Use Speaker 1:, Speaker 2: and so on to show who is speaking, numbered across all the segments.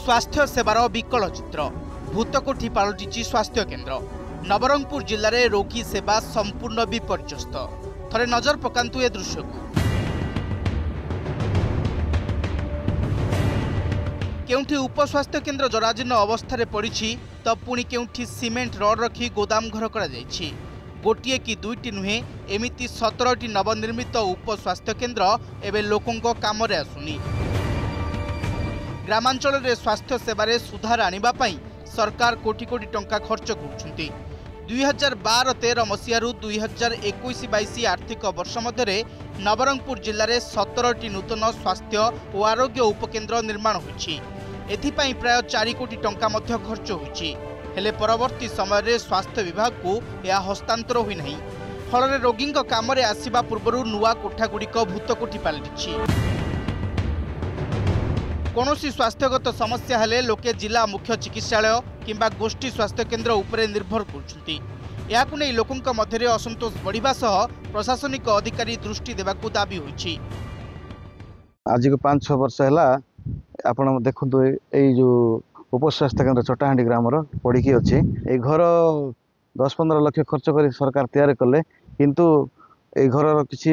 Speaker 1: स्वास्थ्य सेवार विकल चित्र भूतकोठी पालटिची स्वास्थ्य केन्द्र। नवरंगपुर जिले में रोगी सेवा संपूर्ण विपर्यस्त। थरे नजर पकांतु ए दृश्य को। केउठी उपस्वास्थ्य केन्द्र जराजीर्ण अवस्था पड़ी तो पुणी केउठी सीमेंट रड रखी गोदाम घर करा जायछि। गोटिए कि दुईटी नुहे एमिति 17टी नवनिर्मित उपस्वास्थ्य केन्द्र एवं लोकों काम आसुनी। ग्रामांचल रे स्वास्थ्य सेवारे सुधार आनिबा पई सरकार कोटी कोटी टंका खर्च करुछंती। 2012-13 मसीहारू 2021-22 आर्थिक वर्ष मध्य नवरंगपुर जिले में 17टी नूतन स्वास्थ्य और आरोग्य उपकेन्द्र निर्माण होइछि। एथिपाई प्राय 4 कोटी टंका मध्य खर्च होइछि। हेले परवर्ती समय रे स्वास्थ्य विभाग को यह हस्तांतर होई नहीं। फल रोगी काम आसवा पूर्व नुआ कोठागुड़िक भूतकोठी पलटिछि। कौनसी स्वास्थ्यगत समस्या हेले लोके जिला मुख्य चिकित्सालय किंबा गोष्ठी स्वास्थ्य केन्द्र उपरे निर्भर करछुंती। याकु नै लोकंक मध्यरे असंतोष बढ़िबा सह प्रशासनिक अधिकारी दृष्टि देबाकू दाबी होइछि।
Speaker 2: आज को 5-6 वर्ष हैला आपण देखंतु ए जो उपस्वास्थ्य केन्द्र चटाहांडी ग्रामर पड़ी अच्छी ए घर 10-15 लाख खर्च कर सरकार तैयार कले किंतु ए घर किसी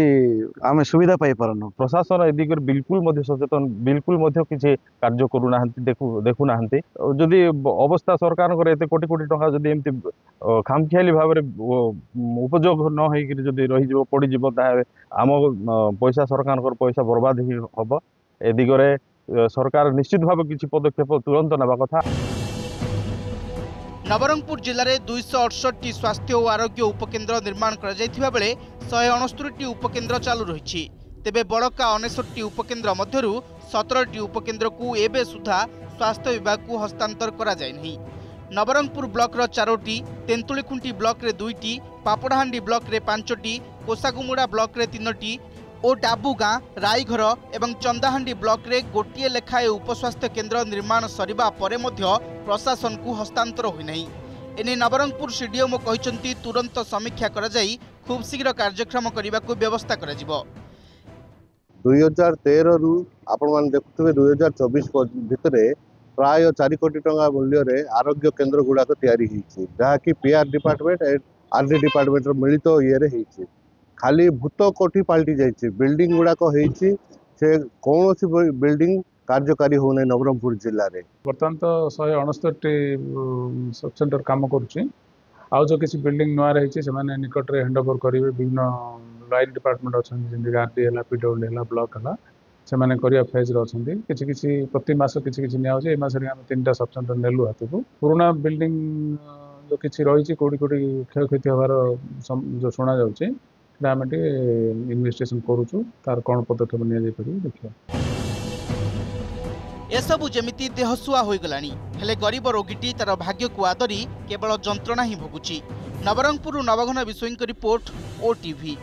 Speaker 2: आम सुविधा पाई पारन।
Speaker 3: प्रशासन ए दिगरे बिल्कुल मध्य सचेतन बिल्कुल मध्य किसी कार्य करू नाहंती देखु नाहंती। जदि अवस्था सरकार एते कोटी कोटी टंका जदि एमती खामखियाली भाव उपयोग न होई जदि रही जिवो पड़ी जिवो ताहे आम पैसा सरकार पैसा बर्बाद ही हबो। ए दिगरे सरकार निश्चित भाव किसी पदक्षेप तुरंत नेबा कथा।
Speaker 1: नवरंगपुर जिले में 268टी स्वास्थ्य और आरोग्य उपकेन्द्र निर्माण कर 169टी उपकेन्द्र चालू रही। तेबे बड़का 69टी उपकेन्द्र मध्यरु 17टी उपकेन्द्र को एबे सुधा स्वास्थ्य विभाग को हस्तांतर करा जाय नहीं। नवरंगपुर ब्लॉक रो 4टी, तेंतुलीखुंटी ब्लॉक रे 2टी, पापड़ाहांडी ब्लॉक रे 5टी, कोसागुमुड़ा ब्लॉक रे 3टी और डाबुगां, राईघर एवं चंदाहांडी ब्लॉक रे गोटिए लेखाए उपस्वास्थ्य केन्द्र निर्माण सरिबा परे मध्य प्रशासन को हस्तांतर होई नहीं। एने नवरंगपुर सीडीएमओ कहिसंती तुरंत समीक्षा करा जाई खूब शीघ्र कार्यक्रम करने को व्यवस्था करा जिवो।
Speaker 4: 2013 रु आपण मान देखुथिबे 2024 भितरे प्राय 4 कोटी टंका मूल्य रे आरोग्य केन्द्र गुड़ाक तैयारी होईछि, जहा कि PR department and RD department मिलित ये रे होईछि। खाली भूत कोठी पाल्टी जाइए बिल्डिंग गुड़ाक होईछि से कौन सी बिल्डिंग कार्यकारी होने नवरंगपुर जिले में
Speaker 5: बर्तमान तो 169टी सब सेंटर काम करुच्ची। आउ जो किसी बिल्डिंग नुआ रही से माने निकट रे हैंडओवर करेंगे। विभिन्न लाइन डिपार्टमेंट अच्छा जमी आरडी है पीडब्ल्यू है ब्लॉक है से मैंने करिया फेज रे अछंती। किछि किछि प्रति मास किछि किछि निया होजे। ए मास रे हम 3टा सब सेंटर नेलु हाथକୁ। पुराना बिल्डिंग जो किछि रही कोडी कोडी क्षय क्षति हबार जो सुना जाउची आम इन्वेस्टिगेशन करूछु तार कौन पदक्षेप निया जाय परिबो देखिया।
Speaker 1: एसबु जमिति देहसुआ हो गलानी हेले गरीब रोगीटी तार भाग्य को आदरी केवल जंत्रणा ही भोगुची। नवरंगपुर नवघन विश्वईंक रिपोर्ट ओटीवी।